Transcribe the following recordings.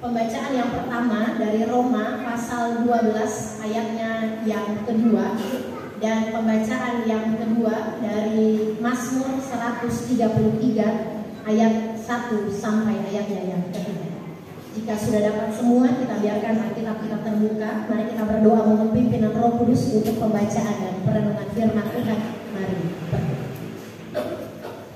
Pembacaan yang pertama dari Roma pasal 12 ayatnya yang kedua, dan pembacaan yang kedua dari Mazmur 133 ayat 1 sampai ayatnya yang ketiga. Jika sudah dapat semua, kita biarkan Alkitab kita terbuka. Mari kita berdoa mohon pimpinan Roh Kudus untuk pembacaan dan perenungan firman Tuhan. Mari berdoa.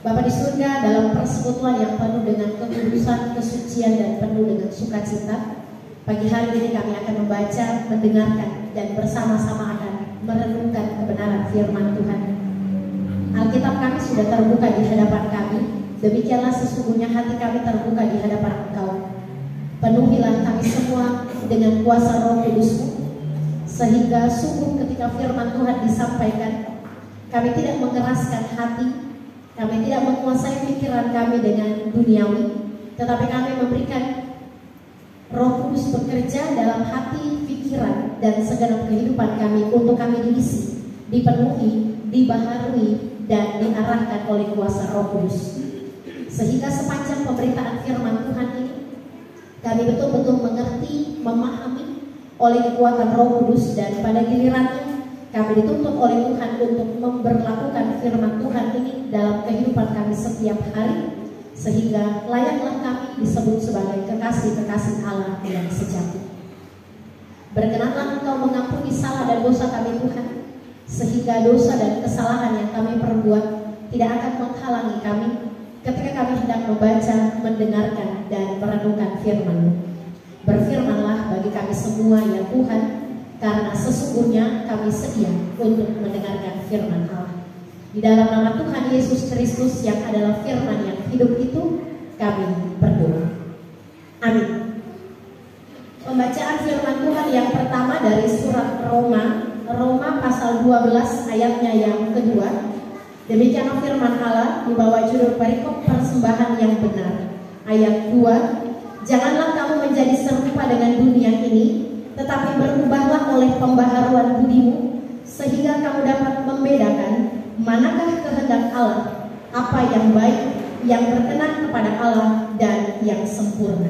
Bapa di surga, dalam persekutuan yang penuh dengan kekudusan, kesucian, dan penuh dengan sukacita, pagi hari ini kami akan membaca, mendengarkan, dan bersama-sama akan merenungkan kebenaran firman Tuhan. Alkitab kami sudah terbuka di hadapan kami, demikianlah sesungguhnya hati kami terbuka di hadapan Engkau. Penuhilah kami semua dengan kuasa Roh Kudus-Mu, sehingga sungguh ketika firman Tuhan disampaikan, kami tidak mengeraskan hati, kami tidak menguasai pikiran kami dengan duniawi, tetapi kami memberikan Roh Kudus bekerja dalam hati, pikiran, dan segenap kehidupan kami untuk kami diisi, dipenuhi, dibaharui, dan diarahkan oleh kuasa Roh Kudus. Sehingga sepanjang pemberitaan firman Tuhan ini, kami betul-betul mengerti, memahami oleh kekuatan Roh Kudus, dan pada gilirannya kami dituntut oleh Tuhan untuk memberlakukan firman Tuhan ini dalam kehidupan kami setiap hari, sehingga layaklah kami disebut sebagai kekasih-kekasih Allah yang sejati. Berkenanlah Engkau mengampuni salah dan dosa kami Tuhan, sehingga dosa dan kesalahan yang kami perbuat tidak akan menghalangi kami ketika kami hendak membaca, mendengarkan, dan merenungkan firman-Mu. Berfirmanlah bagi kami semua ya Tuhan, karena sesungguhnya kami sedia untuk mendengarkan firman Allah. Di dalam nama Tuhan Yesus Kristus yang adalah firman yang hidup itu, kami berdoa. Amin. Pembacaan firman Tuhan yang pertama dari surat Roma pasal 12 ayatnya yang kedua. Demikianlah firman Allah di bawah judul perikop persembahan yang benar. Ayat 2, janganlah kamu menjadi serupa dengan dunia ini, tetapi berubahlah oleh pembaharuan budimu, sehingga kamu dapat membedakan manakah kehendak Allah, apa yang baik, yang berkenan kepada Allah, dan yang sempurna.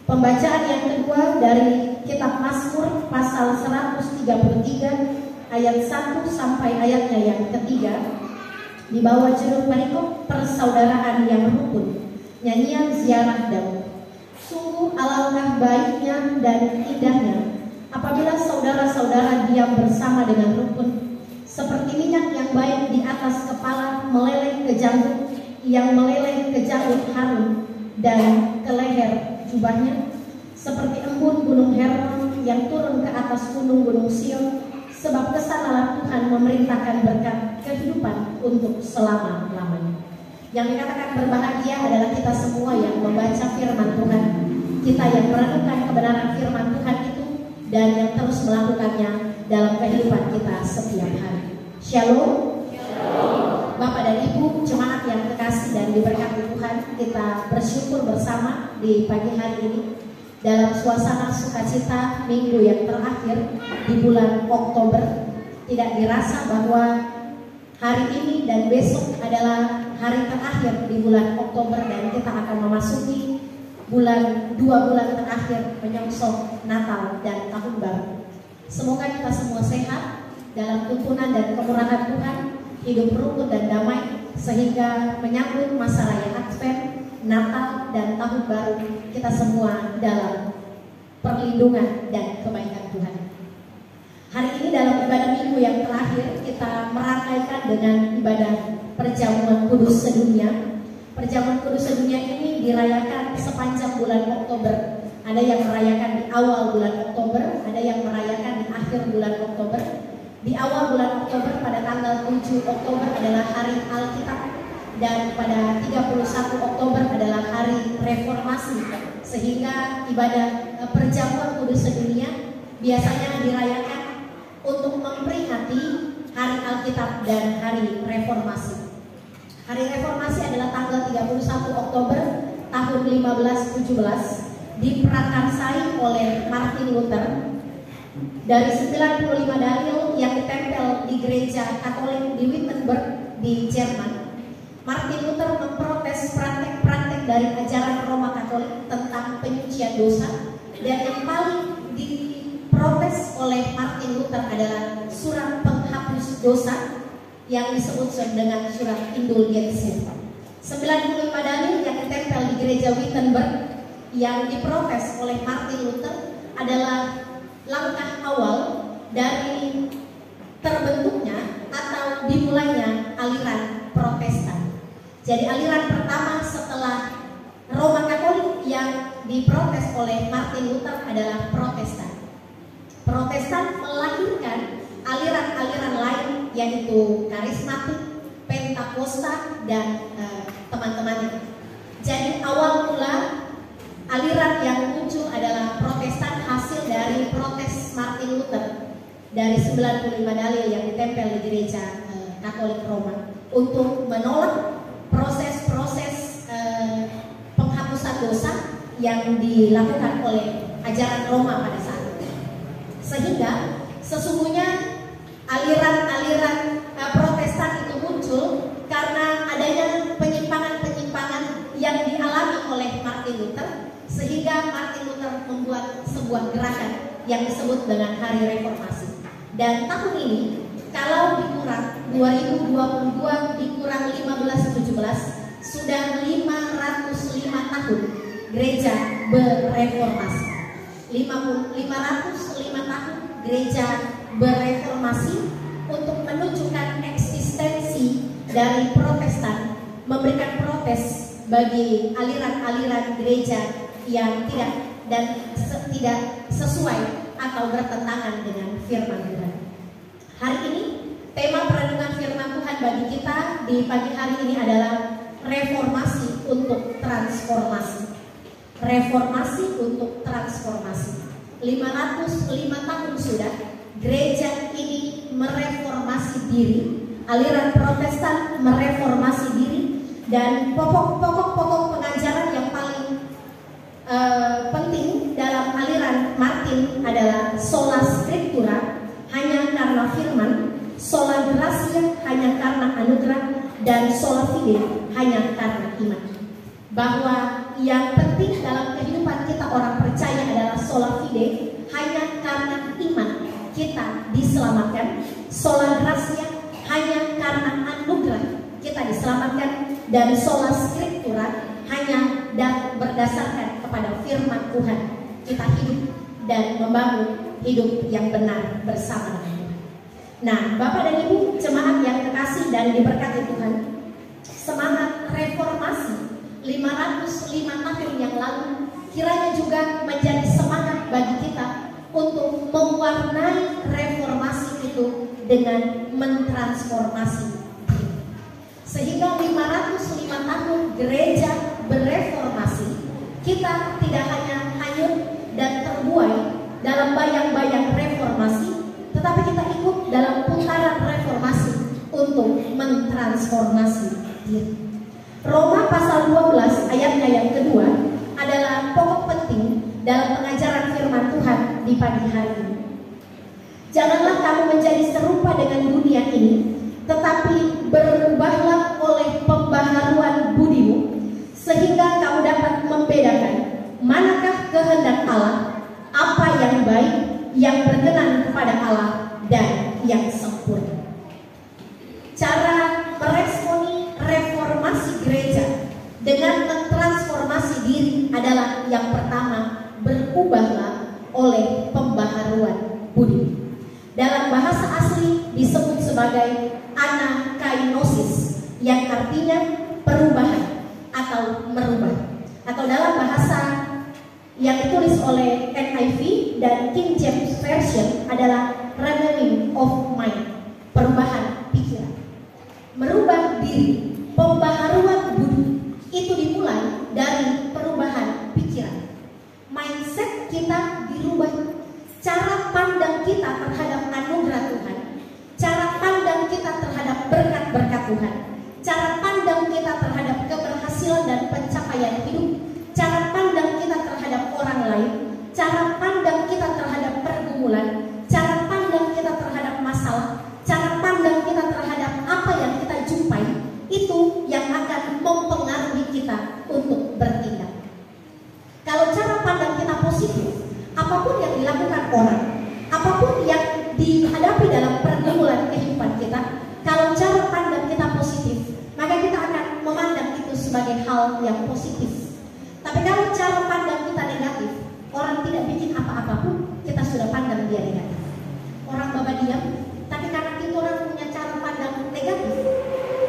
Pembacaan yang kedua dari kitab Mazmur pasal 133 ayat 1 sampai ayatnya yang ketiga, di bawah judul perikop persaudaraan yang rukun, nyanyian ziarah Daud. Sungguh alangkah baiknya dan indahnya apabila saudara-saudara diam bersama dengan rukun, seperti minyak yang baik di atas kepala meleleh ke janggut, yang meleleh ke janggut Harun dan ke leher jubahnya, seperti embun gunung Hermon yang turun ke atas gunung-gunung Sion, sebab kesanalah Tuhan memerintahkan berkat kehidupan untuk selama-lamanya. Yang dikatakan berbahagia adalah kita semua yang membaca firman Tuhan, kita yang merenungkan kebenaran firman Tuhan itu, dan yang terus melakukannya dalam kehidupan kita setiap hari. Shalom. Shalom. Bapak dan Ibu jemaat yang kekasih dan diberkati Tuhan, kita bersyukur bersama di pagi hari ini dalam suasana sukacita minggu yang terakhir di bulan Oktober. Tidak dirasa bahwa hari ini dan besok adalah hari terakhir di bulan Oktober, dan kita akan memasuki dua bulan terakhir menyongsong Natal dan Tahun Baru. Semoga kita semua sehat dalam tuntunan dan kemurahan Tuhan, hidup rukun dan damai, sehingga menyambut masa raya Advent, Natal, dan Tahun Baru kita semua dalam perlindungan dan kebaikan Tuhan. Hari ini dalam ibadah minggu yang terakhir, kita meramaikan dengan ibadah perjamuan kudus sedunia. Perjamuan kudus sedunia ini dirayakan sepanjang bulan Oktober. Ada yang merayakan di awal bulan Oktober, ada yang merayakan di akhir bulan Oktober. Di awal bulan Oktober pada tanggal 7 Oktober adalah hari Alkitab, dan pada 31 Oktober adalah hari Reformasi. Sehingga ibadah perjamuan kudus sedunia biasanya dirayakan untuk memperingati hari Alkitab dan hari Reformasi. Hari Reformasi adalah tanggal 31 Oktober tahun 1517, diprakarsai oleh Martin Luther. Dari 95 dalil yang ditempel di gereja Katolik di Wittenberg di Jerman, Martin Luther memprotes praktek-praktek dari ajaran Roma Katolik tentang penyucian dosa, dan yang paling diprotes oleh Martin Luther adalah surat penghapus dosa yang disebut dengan surat Indulgensia. 95 dalil yang ditempel di gereja Wittenberg yang diprotes oleh Martin Luther adalah langkah awal dari terbentuknya atau dimulainya aliran Protestan. Jadi aliran pertama setelah Roma Katolik yang diprotes oleh Martin Luther adalah Protestan. Protestan melahirkan aliran-aliran lain, yaitu karismatik, Pentakosta, dan teman-temannya. Jadi awal mula aliran yang muncul adalah Protestan, hasil dari protes Martin Luther dari 95 dalil yang ditempel di gereja Katolik Roma untuk menolak proses-proses penghapusan dosa yang dilakukan oleh ajaran Roma pada saat itu. Sehingga sesungguhnya aliran-aliran Protestan itu muncul karena adanya penyimpangan-penyimpangan yang dialami oleh Martin Luther, sehingga Martin Luther membuat sebuah gerakan yang disebut dengan Hari Reformasi. Dan tahun ini kalau dikurang 2022 dikurang 15-17 sudah 505 tahun gereja bereformasi. 505 tahun gereja bereformasi untuk menunjukkan eksistensi dari Protestan, memberikan protes bagi aliran-aliran gereja yang tidak sesuai atau bertentangan dengan firman Tuhan. Hari ini tema perenungan firman Tuhan bagi kita di pagi hari ini adalah reformasi untuk transformasi. Reformasi untuk transformasi. 505 tahun sudah gereja ini mereformasi diri, aliran Protestan mereformasi diri, dan pokok pengajaran yang paling penting dalam aliran Martin adalah sola scriptura, hanya karena firman, sola gratia, hanya karena anugerah, dan sola fide, hanya karena iman. Bahwa yang penting dalam kehidupan kita orang percaya adalah sola fide, hanya karena iman kita diselamatkan, sola gratia, hanya karena anugerah kita diselamatkan, dan sola scriptura, hanya berdasarkan kepada firman Tuhan kita hidup dan membangun hidup yang benar bersama dengan Tuhan. Nah, Bapak dan Ibu jemaat yang kekasih dan diberkati Tuhan, semangat reformasi 505 tahun yang lalu kiranya juga menjadi semangat bagi kita untuk mewarnai reformasi itu dengan mentransformasi. Sehingga 505 tahun gereja bereformasi, kita tidak hanya hanyut dan terbuai dalam bayang-bayang reformasi, tetapi kita ikut dalam putaran reformasi untuk mentransformasi diri. Roma pasal 12 ayatnya yang kedua adalah pokok penting dalam pengajaran firman Tuhan di pagi hari ini. Janganlah kamu menjadi serupa dengan dunia ini, tetapi berubahlah oleh pembaharuan budimu, sehingga kamu dapat membedakan manakah kehendak Allah, apa yang baik, yang berkenan kepada Allah, dan yang sempurna. Cara meresponi reformasi gereja dengan mentransformasi diri adalah yang pertama, berubahlah oleh pembaharuan budi. Dalam bahasa asli disebut sebagai anakainosis, yang artinya perubahan atau merubah. Atau dalam bahasa yang ditulis oleh NIV dan King James Version adalah renewing of mind, perubahan pikiran. Merubah diri, pembaharuan budi, itu dimulai dari perubahan pikiran. Mindset kita dirubah, cara pandang kita terhadap anugerah Tuhan, cara pandang kita terhadap berkat-berkat Tuhan, cara pandang kita terhadap keberhasilan dan pencapaian hidup, cara pandang kita terhadap orang lain, cara pandang kita terhadap pergumulan, cara pandang kita terhadap masalah, cara pandang kita terhadap apa yang kita jumpai, itu yang akan mempengaruhi kita untuk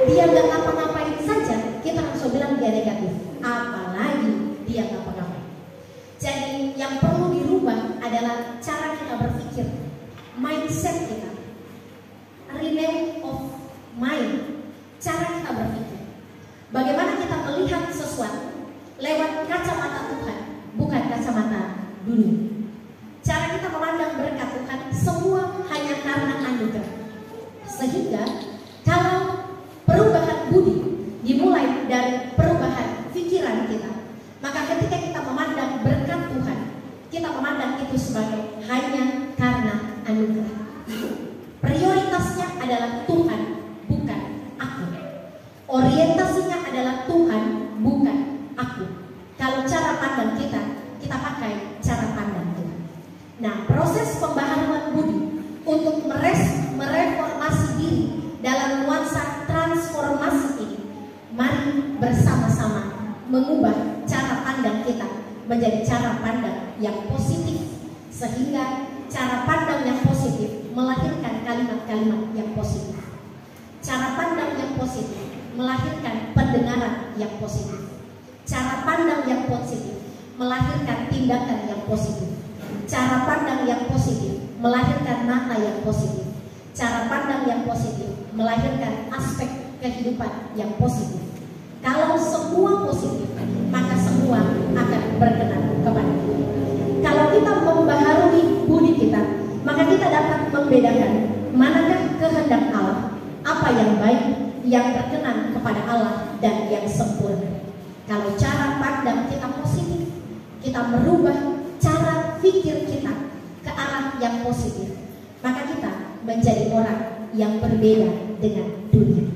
dia nggak ngapa-ngapain saja, kita langsung bilang dia negatif. Apalagi dia ngapa-ngapain. Jadi yang perlu dirubah adalah cara kita berpikir, mindset kita, renew of mind, cara kita berpikir. Bagaimana kita melihat sesuatu lewat kacamata Tuhan, bukan kacamata dunia. Cara kita memandang berkat Tuhan semua hanya karena anugerah. Sehingga kalau perubahan budi dimulai dari perubahan pikiran kita, maka ketika kita memandang berkat Tuhan, kita memandang itu sebagai hanya karena anugerah. Prioritasnya adalah Tuhan, bukan aku. Orientasinya adalah Tuhan, bukan aku. Kalau cara pandang kita pakai cara pandang Tuhan. Nah, proses pembaharuan budi untuk mereformasi diri dalam nuansa transformasi ini, mari bersama-sama mengubah cara pandang kita menjadi cara pandang yang positif, sehingga cara pandang yang positif melahirkan kalimat-kalimat yang positif. Cara pandang yang positif melahirkan pendengaran yang positif. Cara pandang yang positif melahirkan tindakan yang positif. Cara pandang yang positif melahirkan mata yang positif. Cara pandang yang positif melahirkan aspek kehidupan yang positif. Kalau semua positif, maka semua akan berkenan kepada kita. Kalau kita membaharui budi kita, maka kita dapat membedakan manakah kehendak Allah, apa yang baik, yang berkenan kepada Allah, dan yang sempurna. Kalau cara pandang kita positif, kita merubah cara pikir kita ke arah yang positif, maka kita menjadi orang yang berbeda dengan dunia.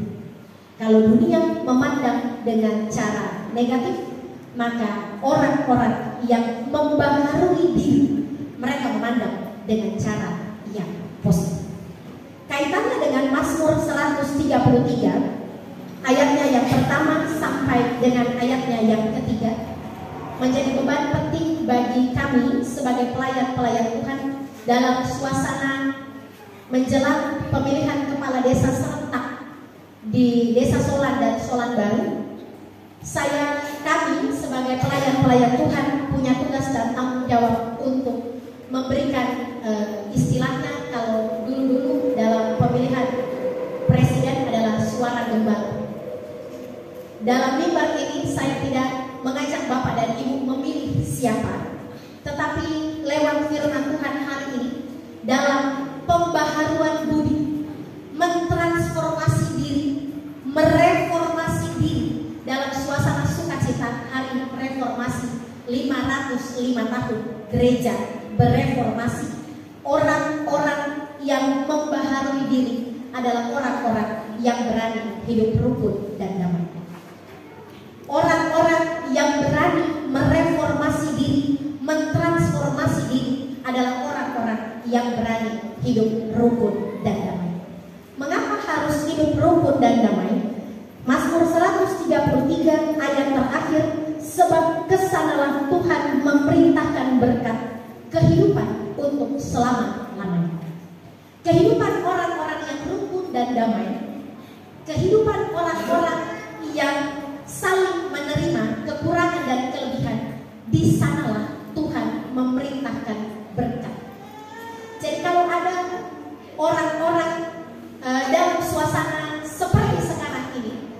Kalau dunia memandang dengan cara negatif, maka orang-orang yang membaharui diri, mereka memandang dengan cara yang positif. Kaitannya dengan Mazmur 133, ayatnya yang pertama sampai dengan ayatnya yang ketiga, menjadi beban penting bagi kami sebagai pelayan-pelayan Tuhan dalam suasana menjelang pemilihan kepala desa serentak di Desa Solan dan Solan Baru. Kami sebagai pelayan-pelayan Tuhan punya tugas dan tanggung jawab untuk memberikan istilahnya kalau dulu-dulu dalam pemilihan presiden adalah suara gembala. Dalam mimbar ini saya tidak mengajak Bapak dan Ibu memilih siapa, tetapi lewat firman Tuhan hari ini dalam pembaharuan budi, mentransformasi diri, mereformasi diri dalam suasana sukacita. Hari ini reformasi 505 tahun gereja bereformasi. Orang-orang yang membaharui diri adalah orang-orang yang berani hidup rukun dan damai. Orang-orang yang berani mereformasi diri, mentransformasi diri adalah orang-orang yang berani hidup rukun dan damai. Mengapa harus hidup rukun dan damai? Mazmur 133 ayat terakhir, sebab kesanalah Tuhan memerintahkan berkat kehidupan untuk selama-lamanya. Kehidupan orang-orang yang rukun dan damai, kehidupan orang-orang yang saling menerima kekurangan dan kelebihan, di sanalah Tuhan memerintahkan berkat. Jadi kalau ada orang-orang dalam suasana seperti sekarang ini,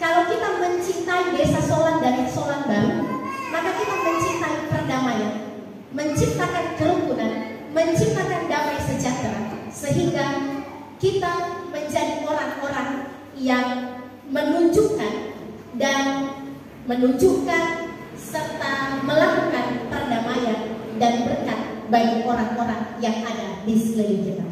kalau kita mencintai Desa Solan dan Solan Baru, maka kita mencintai perdamaian, menciptakan kerukunan, menciptakan damai sejahtera, sehingga kita menjadi orang-orang yang menunjukkan serta melakukan perdamaian dan berkat bagi orang-orang yang ada di sekeliling kita.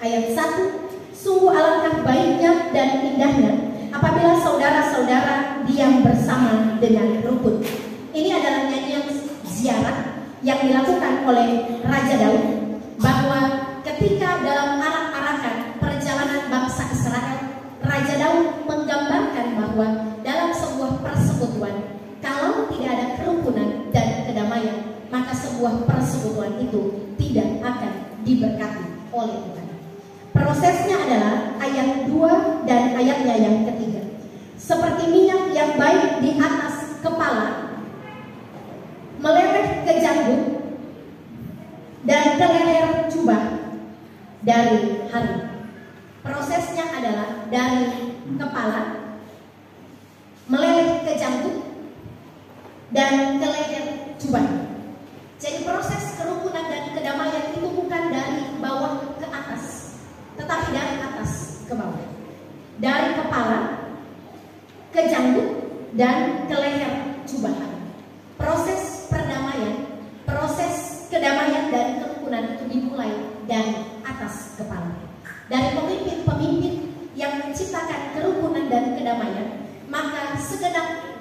Ayat 1, sungguh alangkah baiknya dan indahnya apabila saudara-saudara diam bersama dengan rukun. Ini adalah nyanyian ziarah yang dilakukan oleh Raja Daud, bahwa ketika dalam arak-arakan perjalanan bangsa Israel, Raja Daud menggambarkan bahwa dalam sebuah persekutuan, kalau tidak ada kerukunan dan kedamaian, maka sebuah persekutuan itu tidak akan diberkati oleh Tuhan. Prosesnya adalah ayat 2 dan ayatnya yang ketiga. Seperti minyak yang baik di atas kepala, meleleh ke janggut dan ke leher jubah dari hari. Prosesnya adalah dari kepala, meleleh ke janggut dan ke leher jubah. Jadi proses kerukunan dan kedamaian itu bukan dari bawah ke atas, tetapi dari atas ke bawah. Dari kepala ke janggut dan ke leher jubah. Proses perdamaian, proses kedamaian dan kerukunan itu dimulai dari atas kepala. Dari pemimpin-pemimpin yang menciptakan kerukunan dan kedamaian, maka segenap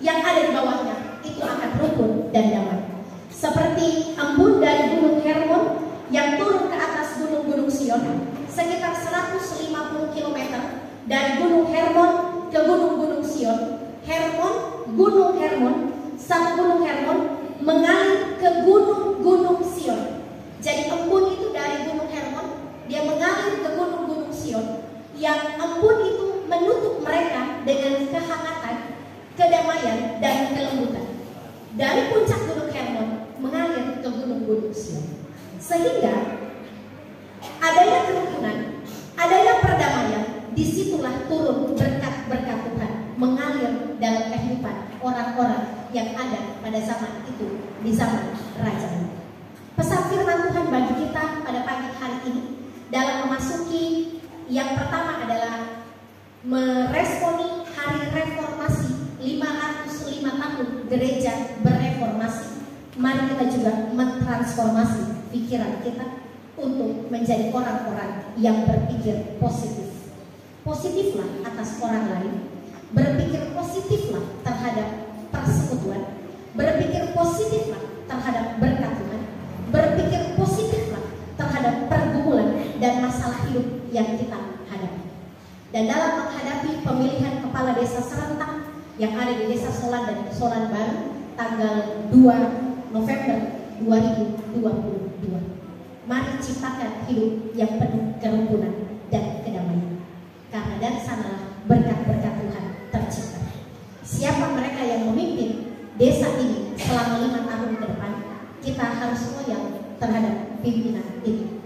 yang ada di bawahnya itu akan rukun dan damai. Seperti embun dari Gunung Hermon yang turun ke atas gunung-gunung Sion, sekitar 150 km dari Gunung Hermon ke gunung-gunung Sion. Gunung Hermon, satu Gunung Hermon mengalir ke gunung-gunung Sion. Jadi embun itu dari Gunung Hermon, dia mengalir ke gunung-gunung Sion. Yang embun itu menutup mereka dengan kehangatan, kedamaian, dan kelembutan. Dari puncak Gunung Hermon mengalir ke gunung-gunung Sion. Sehingga adanya kerukunan, adanya perdamaian, disitulah turun berkat-berkat Tuhan mengalir dalam kehidupan orang-orang yang ada pada zaman itu, di zaman Raja. Pesan firman Tuhan bagi kita pada pagi hari ini dalam memasuki yang pertama adalah meresponi hari reformasi, 505 tahun gereja bereformasi. Mari kita juga mentransformasi pikiran kita untuk menjadi orang-orang yang berpikir positif. Positiflah atas orang lain, berpikir positiflah terhadap persekutuan, berpikir positiflah terhadap berkat Tuhan, berpikir positiflah terhadap pergumulan dan masalah hidup yang kita hadapi. Dan dalam menghadapi pemilihan kepala desa serentak yang ada di Desa Solan dan Solan Baru tanggal 2 November 2022, mari ciptakan hidup yang penuh kerukunan dan kedamaian, karena dari sanalah berkat-berkat Tuhan tercipta. Siapa mereka yang memimpin desa ini selama 5 tahun ke depan, kita harus loyal terhadap pimpinan ini.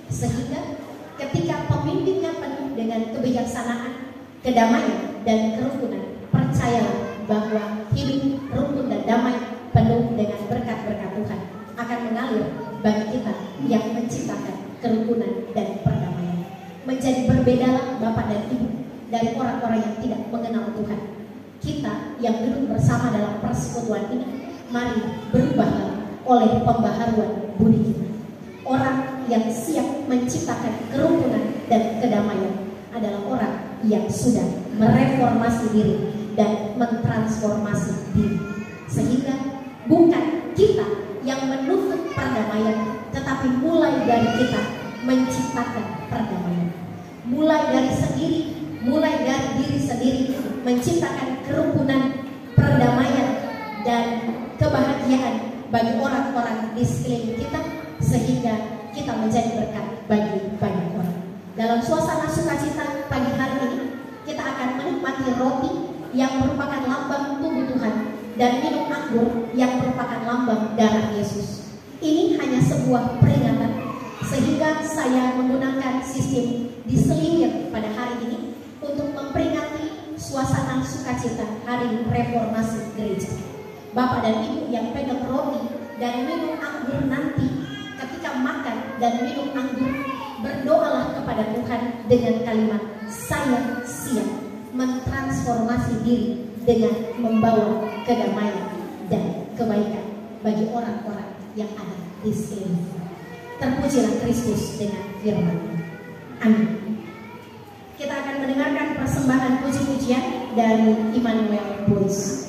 Sehingga ketika pemimpinnya penuh dengan kebijaksanaan, kedamaian, dan kerukunan, percayalah bahwa hidup rukun dan damai penuh dengan berkat-berkat Tuhan akan mengalir bagi kita yang menciptakan kerukunan dan perdamaian. Menjadi berbedalah Bapak dan Ibu dari orang-orang yang tidak mengenal Tuhan. Kita yang duduk bersama dalam persekutuan ini, mari berubahlah oleh pembaharuan budi kita. Orang yang siap menciptakan kerukunan dan kedamaian adalah orang yang sudah mereformasi diri dan mentransformasi diri. Sehingga bukan kita yang menuntut perdamaian, tetapi mulai dari kita menciptakan perdamaian. Mulai dari sendiri, mulai dari diri sendiri, menciptakan kerukunan, perdamaian, dan kebahagiaan bagi orang-orang di sekeliling kita, sehingga kita menjadi berkat bagi banyak orang. Dalam suasana sukacita pagi hari ini, kita akan menikmati roti yang merupakan lambang tubuh Tuhan dan minum anggur yang merupakan lambang darah Yesus. Ini hanya sebuah peringatan, sehingga saya menggunakan sistem diselinggir pada hari ini untuk memperingati suasana sukacita hari reformasi gereja. Bapak dan Ibu yang pegang roti dan minum anggur nanti, ketika makan dan minum anggur, berdoalah kepada Tuhan dengan kalimat, saya siap mentransformasi diri dengan membawa kedamaian dan kebaikan bagi orang-orang yang ada di sekeliling. Terpujilah Kristus dengan firman. Amin. Kita akan mendengarkan persembahan puji-pujian dari Immanuel Boys.